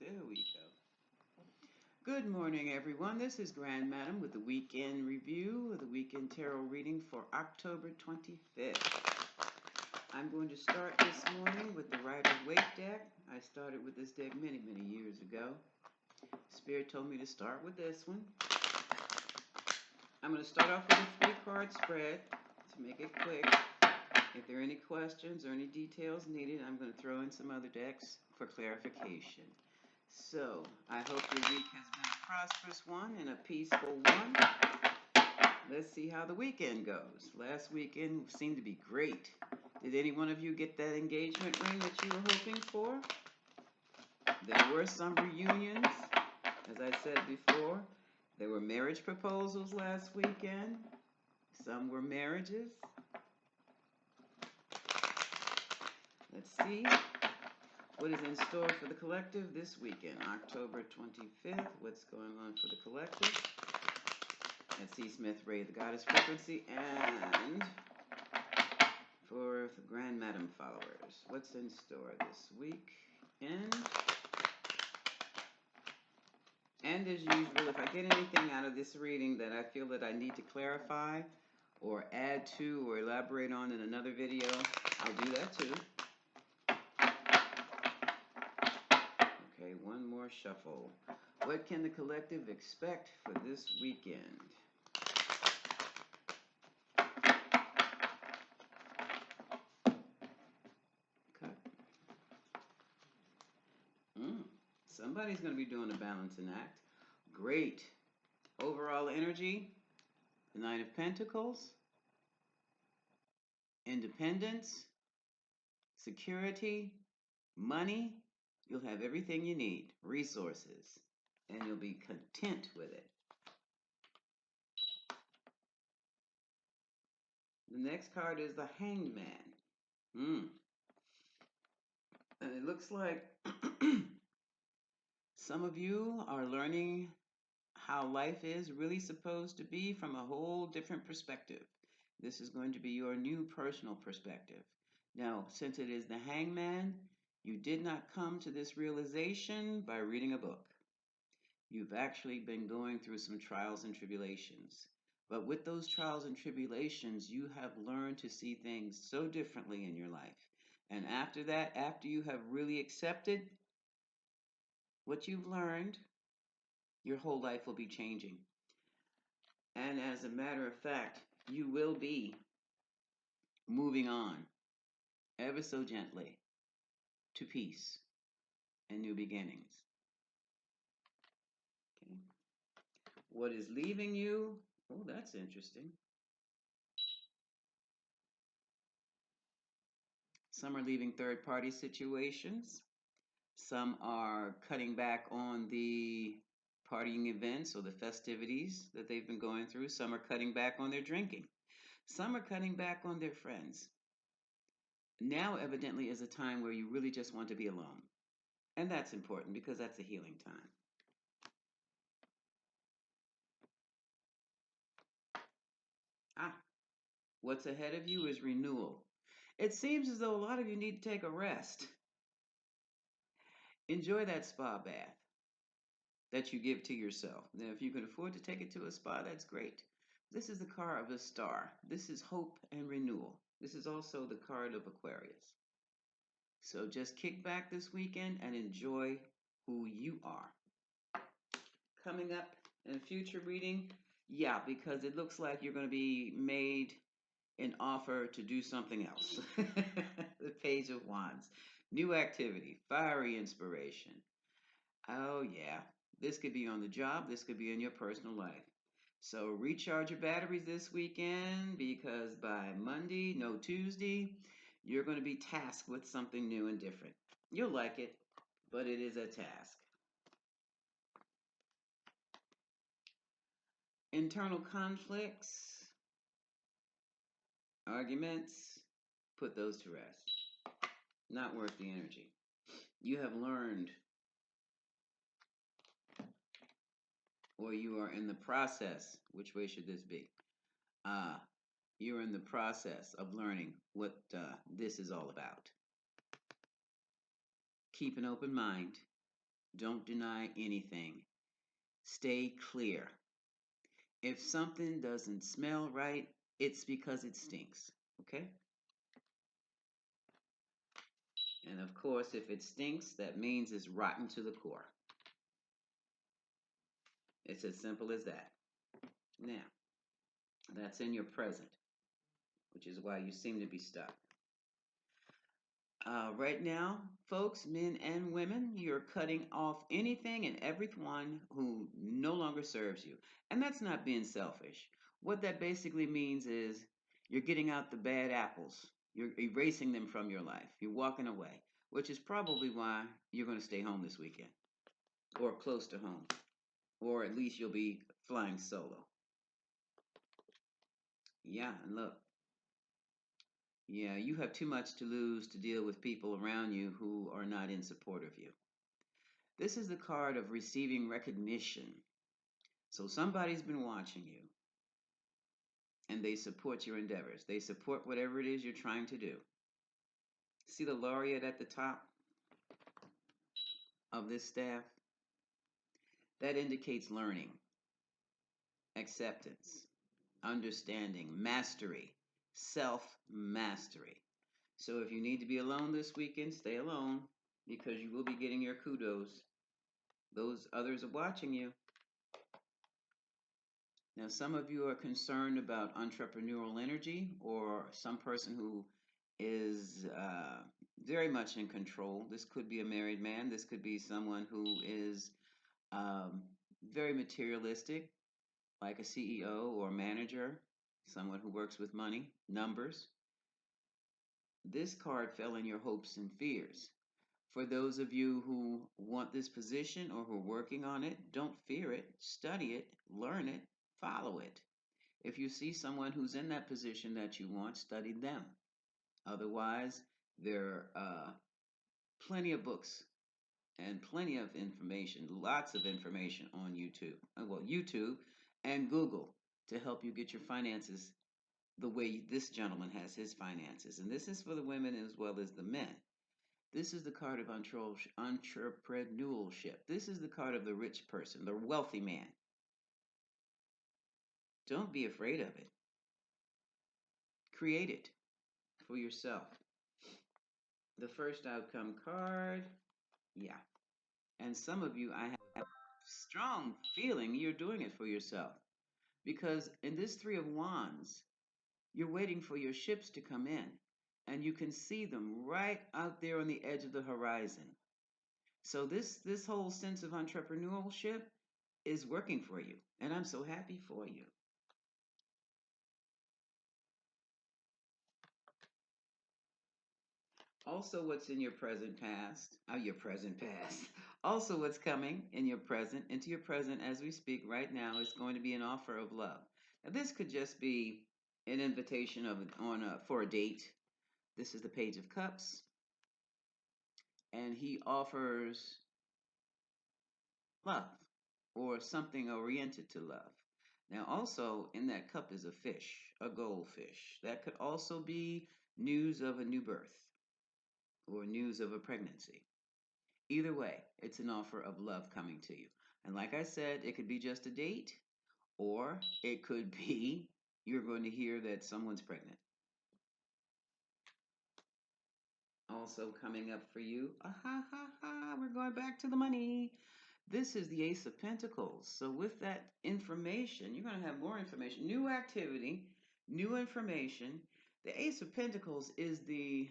There we go. Good morning, everyone. This is Grand Madam with the weekend review of the weekend tarot reading for October 25th. I'm going to start this morning with the Rider-Waite deck. I started with this deck many years ago. Spirit told me to start with this one. I'm going to start off with a 3-card spread to make it quick. If there are any questions or any details needed, I'm going to throw in some other decks for clarification. So, I hope your week has been a prosperous one and a peaceful one. Let's see how the weekend goes. Last weekend seemed to be great. Did any one of you get that engagement ring that you were hoping for? There were some reunions. As I said before, there were marriage proposals last weekend. Some were marriages. Let's see what is in store for the collective this weekend, October 25th. What's going on for the collective? Let's see, Smith Ray, the Goddess Frequency, and for the Grand Madam followers, what's in store this week? And as usual, if I get anything out of this reading that I feel that I need to clarify or add to or elaborate on in another video, I'll do that too. Okay, one more shuffle. What can the collective expect for this weekend? Okay. Somebody's going to be doing a balancing act. Great. Overall energy, the Knight of Pentacles, independence, security, money. You'll have everything you need, resources, and you'll be content with it. The next card is the Hanged Man. And it looks like some of you are learning how life is really supposed to be from a whole different perspective. This is going to be your new personal perspective. Now, since it is the Hangman, you did not come to this realization by reading a book. You've actually been going through some trials and tribulations. But with those trials and tribulations, you have learned to see things so differently in your life. And after that, after you have really accepted what you've learned, your whole life will be changing. And as a matter of fact, you will be moving on ever so gently to peace and new beginnings. Okay. What is leaving you? Oh, that's interesting. Some are leaving third-party situations. Some are cutting back on the partying events or the festivities that they've been going through. Some are cutting back on their drinking. Some are cutting back on their friends. Now, evidently, is a time where you really just want to be alone. And that's important because that's a healing time. What's ahead of you is renewal. It seems as though a lot of you need to take a rest. Enjoy that spa bath that you give to yourself. Now, if you can afford to take it to a spa, that's great. This is the card of the star. This is hope and renewal. This is also the card of Aquarius. So just kick back this weekend and enjoy who you are. Coming up in a future reading, yeah, because it looks like you're going to be made an offer to do something else. The Page of Wands. New activity, fiery inspiration. Oh, yeah. This could be on the job. This could be in your personal life. So recharge your batteries this weekend because by Monday, no Tuesday, you're going to be tasked with something new and different. You'll like it, but it is a task. Internal conflicts, arguments, put those to rest. Not worth the energy. You have learned, or you are in the process. Which way should this be? You're in the process of learning what this is all about. Keep an open mind. Don't deny anything. Stay clear. If something doesn't smell right, it's because it stinks. Okay? And of course, if it stinks, that means it's rotten to the core. It's as simple as that. Now, that's in your present, which is why you seem to be stuck. Right now, folks, men and women, you're cutting off anything and everyone who no longer serves you. And that's not being selfish. What that basically means is you're getting out the bad apples, you're erasing them from your life, you're walking away, which is probably why you're going to stay home this weekend or close to home, or at least you'll be flying solo. Yeah, and look, yeah, you have too much to lose to deal with people around you who are not in support of you. This is the card of receiving recognition. So somebody's been watching you and they support your endeavors. They support whatever it is you're trying to do. See the laureate at the top of this staff? That indicates learning, acceptance, understanding, mastery, self mastery. So if you need to be alone this weekend, stay alone because you will be getting your kudos. Those others are watching you. Now, some of you are concerned about entrepreneurial energy or some person who is very much in control. This could be a married man. This could be someone who is um, very materialistic, like a CEO or manager, someone who works with money, numbers. This card fell in your hopes and fears. For those of you who want this position or who are working on it, don't fear it, study it, learn it, follow it. If you see someone who's in that position that you want, study them. Otherwise, there are plenty of books and plenty of information, lots of information on YouTube. Well, YouTube and Google to help you get your finances the way this gentleman has his finances. And this is for the women as well as the men. This is the card of entrepreneurship. This is the card of the rich person, the wealthy man. Don't be afraid of it. Create it for yourself. The first outcome card, yeah. And some of you, I have a strong feeling you're doing it for yourself. Because in this Three of Wands, you're waiting for your ships to come in. And you can see them right out there on the edge of the horizon. So this whole sense of entrepreneurship is working for you. And I'm so happy for you. Also, what's in your present past, your present past. Also, what's coming in your present, into your present as we speak right now is going to be an offer of love. Now, this could just be an invitation for a date. This is the Page of Cups, and he offers love or something oriented to love. Now, also in that cup is a fish, a goldfish. That could also be news of a new birth or news of a pregnancy. Either way, it's an offer of love coming to you. And like I said, it could be just a date, or it could be you're going to hear that someone's pregnant. Also coming up for you, we're going back to the money. This is the Ace of Pentacles. So with that information, you're going to have more information, new activity, new information. The Ace of Pentacles is the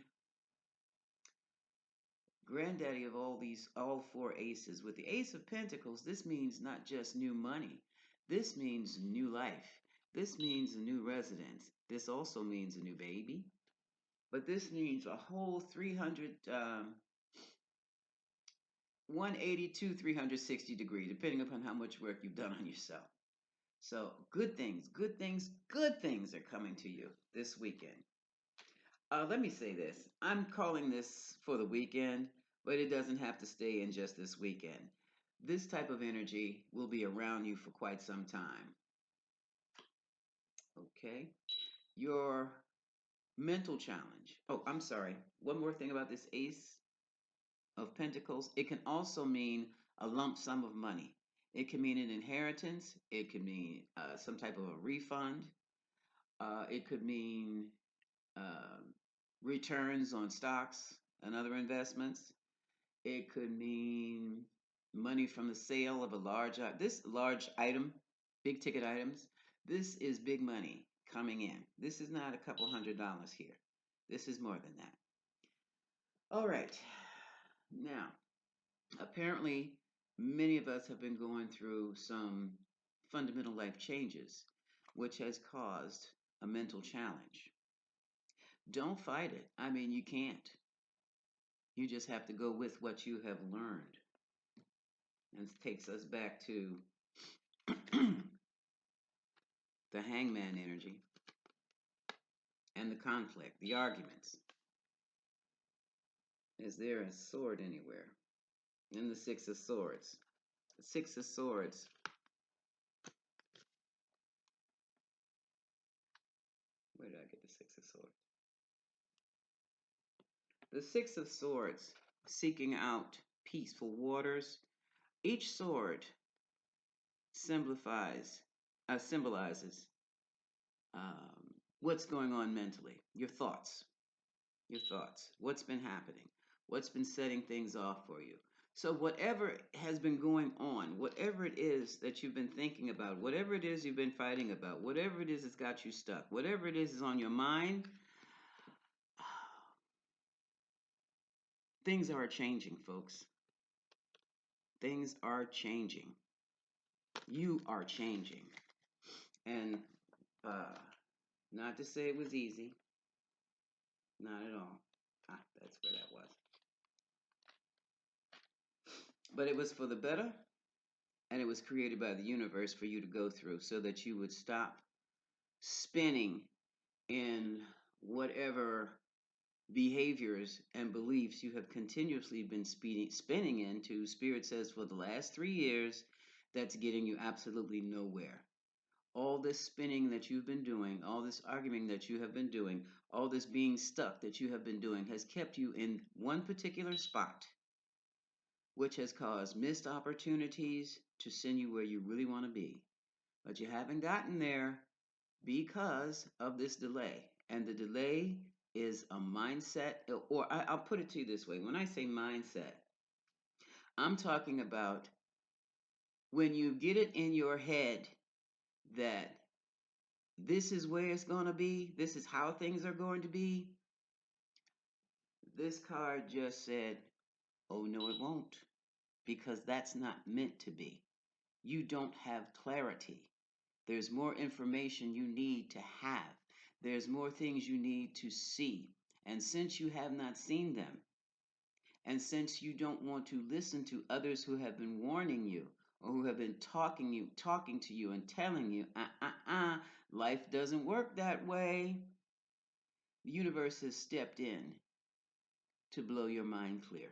granddaddy of all four aces. With the Ace of Pentacles, this means not just new money. This means new life. This means a new residence. This also means a new baby. But this means a whole 180 to 360 degree, depending upon how much work you've done on yourself. So good things, good things, good things are coming to you this weekend. Let me say this. I'm calling this for the weekend, but it doesn't have to stay in just this weekend. This type of energy will be around you for quite some time. Okay? Your mental challenge. Oh, I'm sorry. One more thing about this ace. of Pentacles, it can also mean a lump sum of money. It can mean an inheritance. It could mean some type of a refund. It could mean um returns on stocks and other investments. It could mean money from the sale of a this large item, big ticket items. This is big money coming in. This is not a couple $100s here. This is more than that. All right. Now, apparently, many of us have been going through some fundamental life changes, which has caused a mental challenge. Don't fight it. I mean, you can't. You just have to go with what you have learned. And it takes us back to the hangman energy and the conflict, the arguments. Is there a sword anywhere? In the Six of Swords. The Six of Swords. Where did I get the Six of Swords? The Six of Swords, seeking out peaceful waters. Each sword symbolizes what's going on mentally, your thoughts, what's been happening, what's been setting things off for you. So, whatever has been going on, whatever it is that you've been thinking about, whatever it is you've been fighting about, whatever it is that's got you stuck, whatever it is on your mind, things are changing, folks. Things are changing. You are changing. And not to say it was easy, not at all. That's where that was. But it was for the better, and it was created by the universe for you to go through so that you would stop spinning in whatever behaviors and beliefs you have continuously been spinning into. Spirit says for the last 3 years, that's getting you absolutely nowhere. All this spinning that you've been doing, all this arguing that you have been doing, all this being stuck that you have been doing has kept you in one particular spot, which has caused missed opportunities to send you where you really want to be. But you haven't gotten there because of this delay. And the delay is a mindset, or I'll put it to you this way. When I say mindset, I'm talking about when you get it in your head that this is where it's going to be, this is how things are going to be. This card just said, oh, no, it won't, because that's not meant to be. You don't have clarity. There's more information you need to have. There's more things you need to see. And since you have not seen them, and since you don't want to listen to others who have been warning you or who have been talking to you and telling you, life doesn't work that way, the universe has stepped in to blow your mind clear.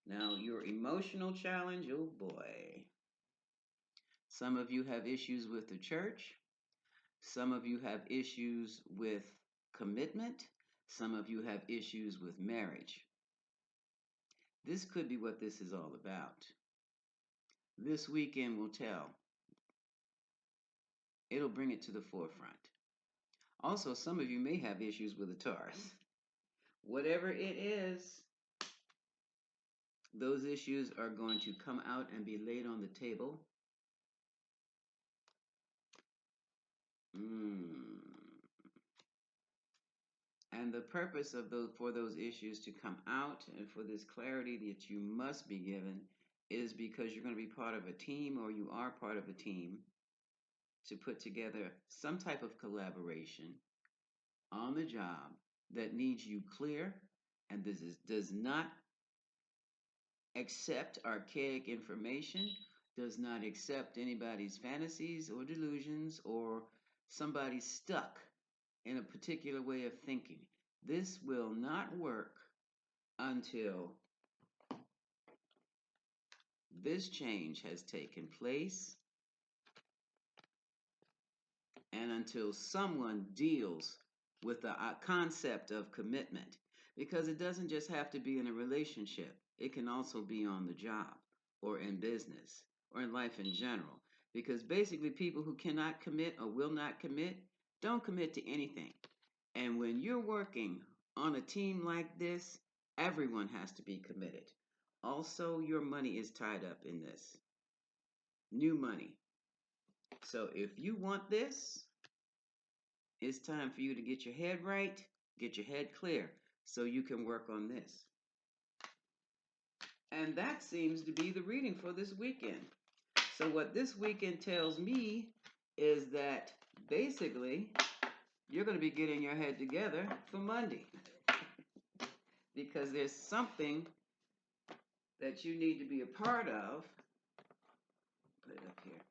Now, your emotional challenge, oh boy. Some of you have issues with the church. Some of you have issues with commitment. Some of you have issues with marriage. This could be what this is all about. This weekend will tell. It'll bring it to the forefront. Also, some of you may have issues with the Taurus. Whatever it is, those issues are going to come out and be laid on the table. And the purpose of for those issues to come out and for this clarity that you must be given is because you're going to be part of a team, or you are part of a team, to put together some type of collaboration on the job that needs you clear, and does not accept archaic information, does not accept anybody's fantasies or delusions, or somebody stuck in a particular way of thinking. This will not work until this change has taken place and until someone deals with the concept of commitment. because it doesn't just have to be in a relationship. It can also be on the job or in business or in life in general. Because basically, people who cannot commit or will not commit don't commit to anything. And when you're working on a team like this, everyone has to be committed. Also, your money is tied up in this new money. So if you want this, it's time for you to get your head right, get your head clear, so you can work on this. And that seems to be the reading for this weekend. So, what this weekend tells me is that basically you're going to be getting your head together for Monday because there's something that you need to be a part of. Put it up here.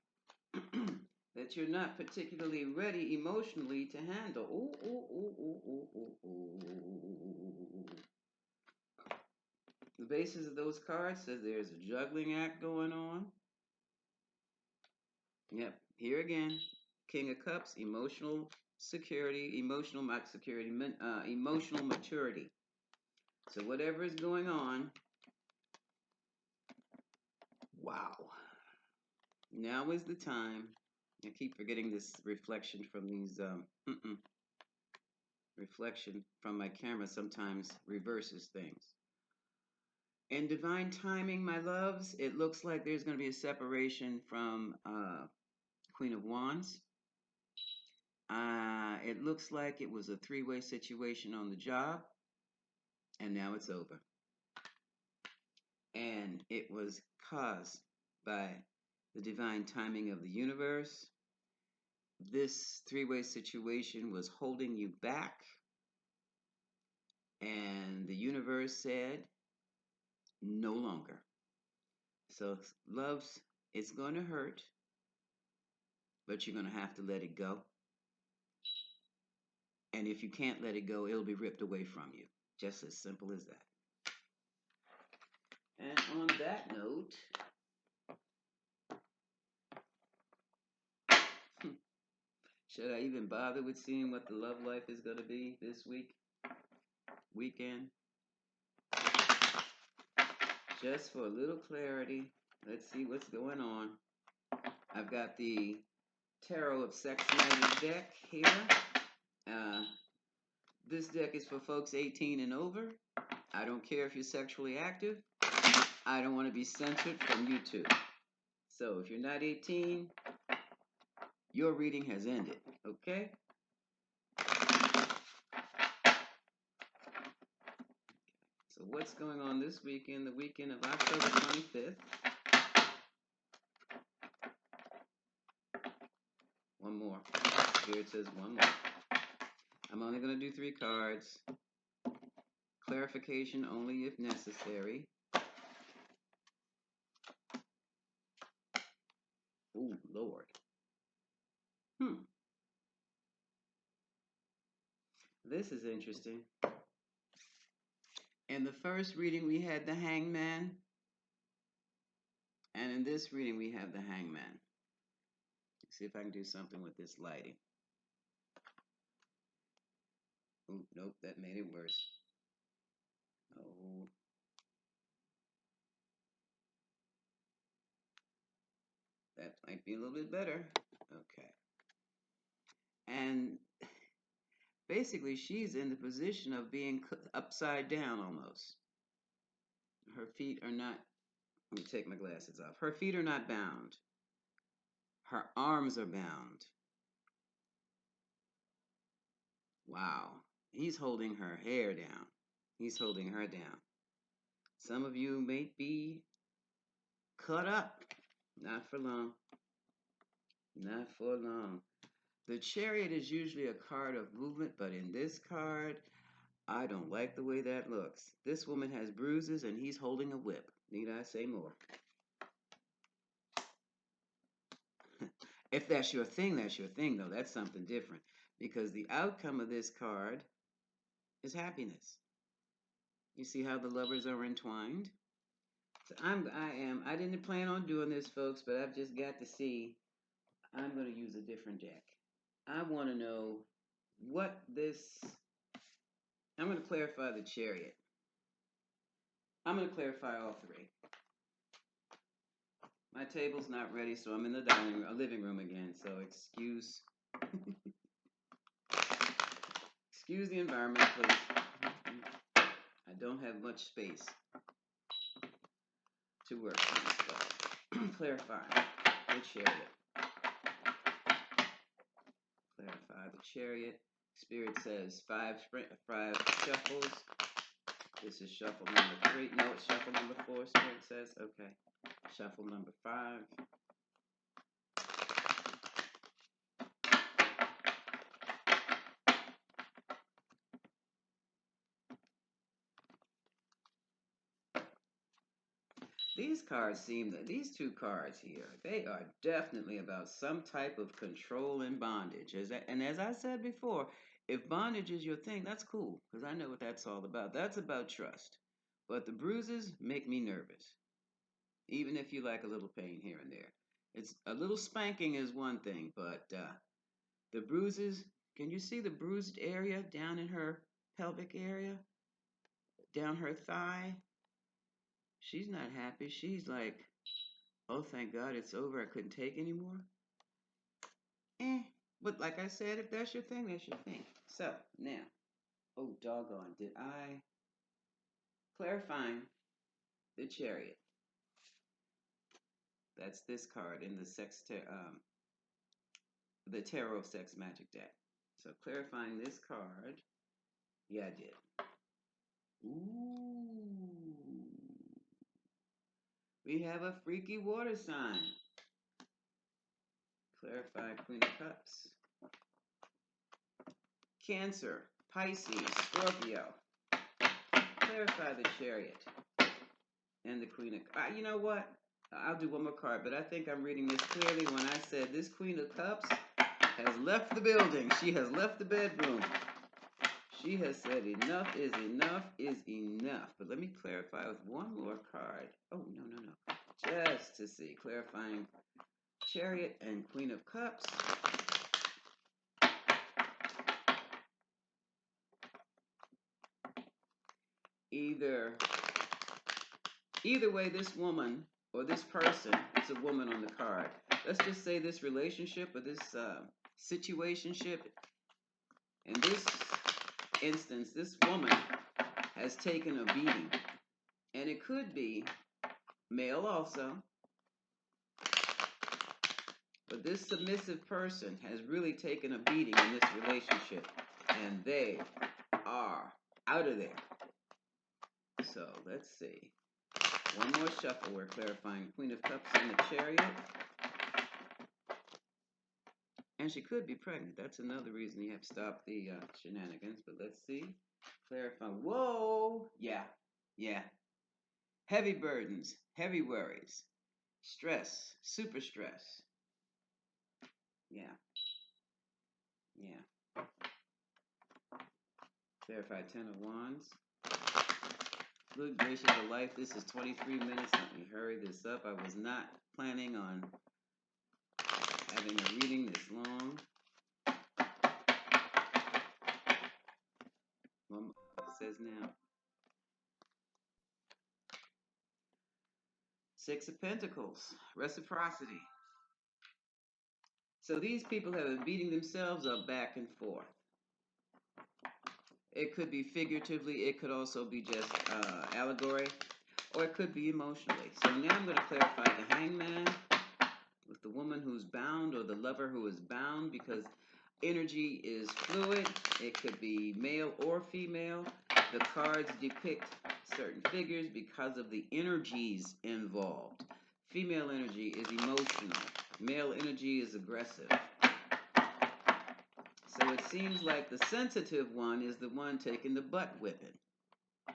That you're not particularly ready emotionally to handle. Ooh, ooh, ooh, ooh, ooh, ooh, ooh. The basis of those cards says there's a juggling act going on. Yep, here again, King of Cups, emotional security, emotional security, emotional maturity. So whatever is going on, wow. Now is the time. I keep forgetting this reflection from these, reflection from my camera sometimes reverses things. In divine timing, my loves, it looks like there's going to be a separation from Queen of Wands. It looks like it was a three-way situation on the job, and now it's over. And it was caused by the divine timing of the universe. This three-way situation was holding you back, and the universe said, no longer. So, loves, it's going to hurt, but you're going to have to let it go. And if you can't let it go, it'll be ripped away from you. Just as simple as that. And on that note, should I even bother with seeing what the love life is going to be this weekend? Just for a little clarity, let's see what's going on. I've got the Tarot of Sex Magic deck here. This deck is for folks 18 and over. I don't care if you're sexually active. I don't want to be censored from YouTube. So if you're not 18, your reading has ended, okay? So what's going on this weekend, the weekend of October 25th? One more. Here it says one more. I'm only going to do 3 cards. Clarification only if necessary. Ooh, Lord. This is interesting. In the first reading, we had the Hangman. And in this reading, we have the Hangman. Let's see if I can do something with this lighting. Ooh, nope, that made it worse. Oh. That might be a little bit better. Okay. And basically, she's in the position of being upside down almost. Her feet are not, let me take my glasses off. Her feet are not bound. Her arms are bound. Wow. He's holding her hair down. He's holding her down. Some of you may be cut up. Not for long. Not for long. The Chariot is usually a card of movement, but in this card, I don't like the way that looks. This woman has bruises and he's holding a whip. Need I say more? If that's your thing, though. That's something different. Because the outcome of this card is happiness. You see how the lovers are entwined? So I didn't plan on doing this, folks, but I've just got to see. I'm going to use a different deck. I want to know what this I'm going to clarify the Chariot. I'm going to clarify all three. My table's not ready, so I'm in the living room again. So excuse the environment, please. I don't have much space to work on, so clarify the Chariot. Clarify the Chariot. Spirit says five shuffles. This is shuffle number 3. No, it's shuffle number 4, Spirit says. Okay. Shuffle number 5. These cards these two cards here, they are definitely about some type of control and bondage. And as I said before, if bondage is your thing, that's cool, because I know what that's all about. That's about trust. But the bruises make me nervous, even if you like a little pain here and there. It's a little spanking is one thing, but the bruises, can you see the bruised area down in her pelvic area, down her thigh? She's not happy. She's like, oh, thank God it's over. I couldn't take anymore. But like I said, if that's your thing, that's your thing. So now, oh doggone, did I clarifying the Chariot? That's this card in the Tarot Sex Magic deck. So clarifying this card, yeah, I did. Ooh, we have a freaky water sign. Clarify Queen of Cups. Cancer, Pisces, Scorpio. Clarify the Chariot and the Queen of Cups. You know what? I'll do one more card, but I think I'm reading this clearly when I said this Queen of Cups has left the building. She has left the bedroom. She has said enough is enough is enough. But let me clarify with one more card. Oh, no. Just to see. Clarifying Chariot and Queen of Cups. Either way, this woman or this person, it's a woman on the card. Let's just say this relationship or this situationship. In this instance, this woman has taken a beating. And it could be male also. But this submissive person has really taken a beating in this relationship. And they are out of there. So let's see. One more shuffle. We're clarifying Queen of Cups and the Chariot. And she could be pregnant. That's another reason you have to stop the shenanigans. But let's see. Clarify. Whoa! Yeah. Heavy burdens, heavy worries, stress, super stress. Yeah. Clarify 10 of Wands. Good gracious of life. This is 23 minutes. Let me hurry this up. I was not planning on having a reading this long. Well, it says now. 6 of Pentacles. Reciprocity. So these people have been beating themselves up back and forth. It could be figuratively. It could also be just allegory. Or it could be emotionally. So now I'm going to clarify the Hangman with the woman who's bound or the lover who is bound, because energy is fluid. It could be male or female. The cards depict certain figures because of the energies involved. Female energy is emotional. Male energy is aggressive. So it seems like the sensitive one is the one taking the butt whipping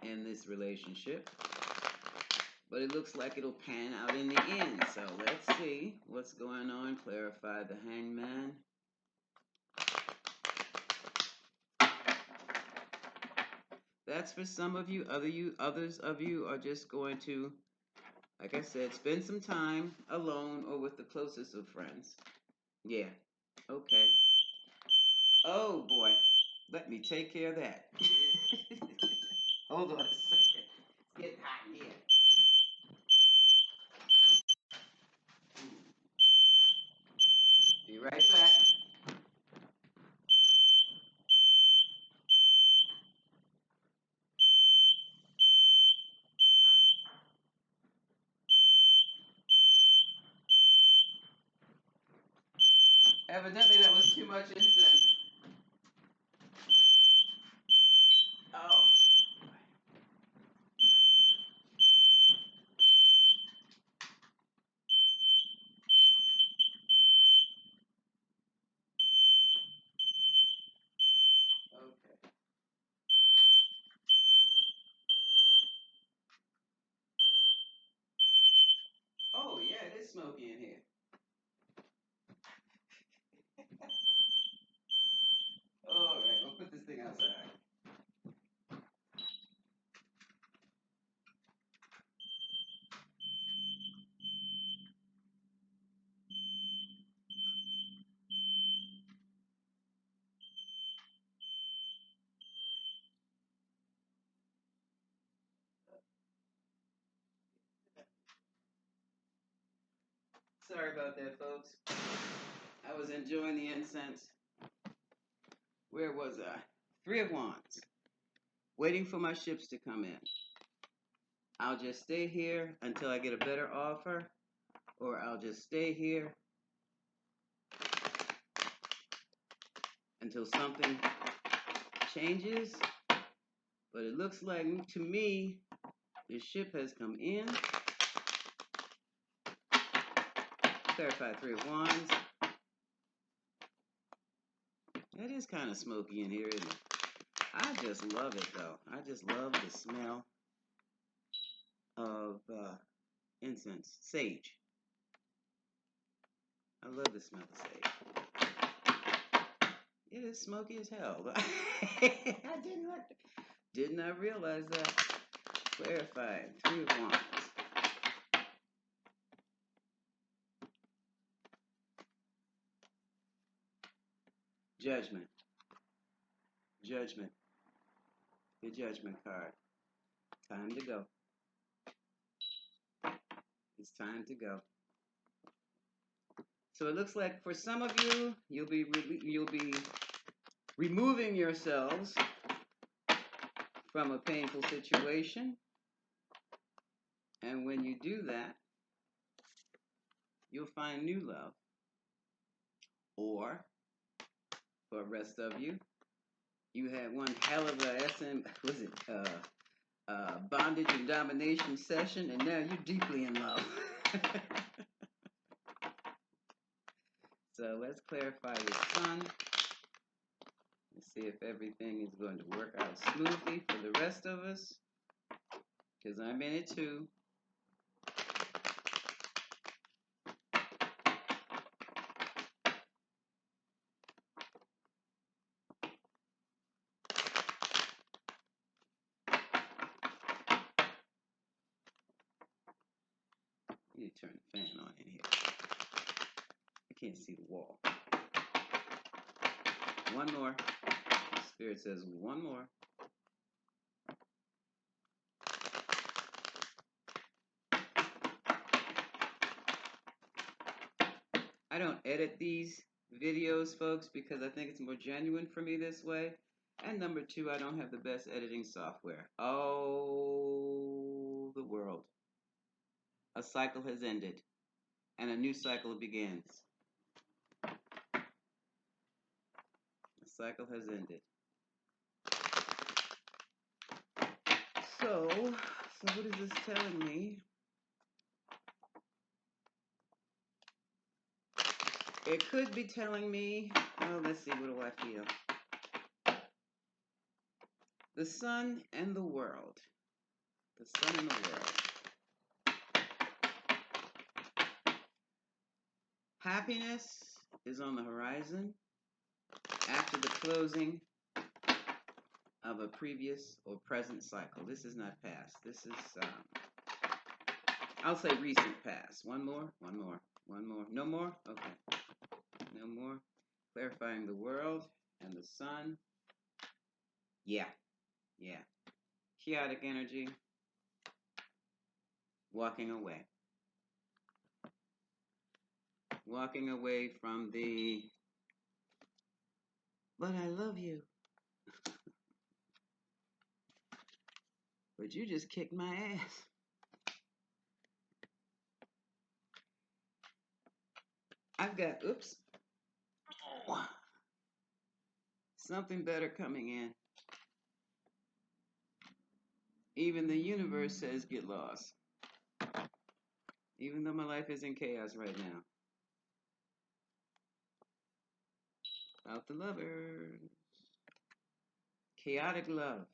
in this relationship. But it looks like it'll pan out in the end. So let's see what's going on. Clarify the Hangman. That's for some of you. Others of you are just going to, like I said, spend some time alone or with the closest of friends. Yeah. Okay. Oh boy. Let me take care of that. Hold on a second. It's getting hot in here. Be right back. Evidently, that was too much incense. Oh. Okay. Oh, yeah, it is smoky in here. All right, we'll put this thing outside. Sorry about that, folks. I was enjoying the incense. Where was I? Three of Wands. Waiting for my ships to come in. I'll just stay here until I get a better offer, or I'll just stay here until something changes. But it looks like to me the ship has come in. Clarify Three of Wands. It is kind of smoky in here, isn't it? I just love it though. I just love the smell of incense, sage. I love the smell of sage. It is smoky as hell. I did not realize that. Clarify Three of Wands. Judgment. Judgment. The Judgment card. Time to go. It's time to go. So it looks like for some of you, you'll be removing yourselves from a painful situation. And when you do that, you'll find new love. Or, for the rest of you, you had one hell of a bondage and domination session, and now you're deeply in love. So let's clarify the sun. Let's see if everything is going to work out smoothly for the rest of us, because I'm in it too. I need to turn the fan on in here. I can't see the wall. One more. Spirit says one more. I don't edit these videos, folks, because I think it's more genuine for me this way. And number two, I don't have the best editing software. Oh, the world. A cycle has ended, and a new cycle begins. The cycle has ended. So what is this telling me? It could be telling me, oh, let's see, what do I feel? The sun and the world. The sun and the world. Happiness is on the horizon after the closing of a previous or present cycle. This is not past. This is, I'll say recent past. One more, one more, one more. No more? Okay. No more. Clarifying the world and the sun Yeah, yeah. Chaotic energy, walking away. Walking away from the, but I love you, but you just kicked my ass. I've got, oops, something better coming in. Even the universe says get lost. Even though my life is in chaos right now. Out the lovers. Chaotic love.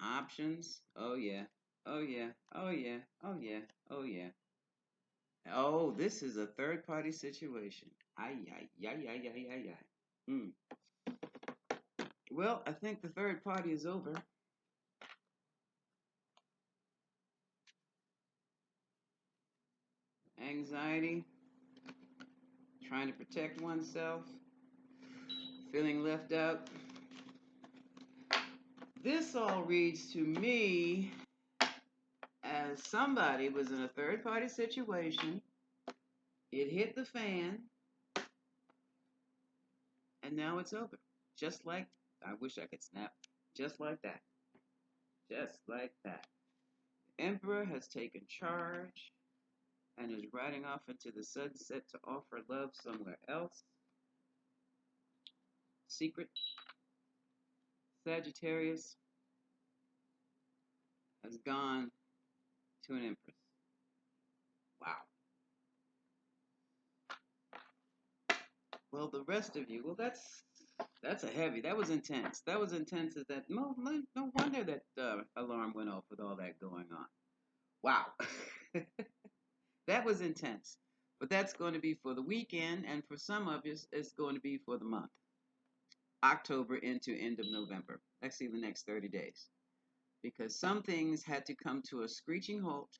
Options. Oh yeah. Oh yeah. Oh yeah. Oh yeah. Oh yeah. Oh, this is a third party situation. Ay, ay, ay, ay, ay, ay, ay. Mm. Well, I think the third party is over. Anxiety, trying to protect oneself, feeling left out. This all reads to me as somebody was in a third party situation. It hit the fan, and now it's over. Just like, I wish I could snap. Just like that. Just like that. Emperor has taken charge and is riding off into the sunset to offer love somewhere else. Secret Sagittarius has gone to an Empress. Wow. Well, the rest of you, well, that's a heavy. That was intense. That was intense. As that no wonder that alarm went off with all that going on. Wow, that was intense. But that's going to be for the weekend, and for some of us, it's going to be for the month, October into end of November. Actually, the next 30 days, because some things had to come to a screeching halt,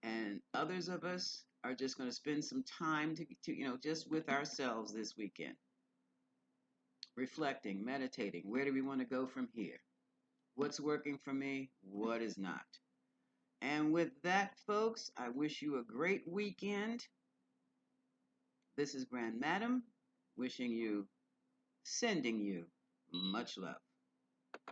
and others of us are just going to spend some time to just with ourselves this weekend, reflecting, meditating. Where do we want to go from here? What's working for me? What is not? And with that, folks, I wish you a great weekend. This is Grand Madam, wishing you, sending you much love.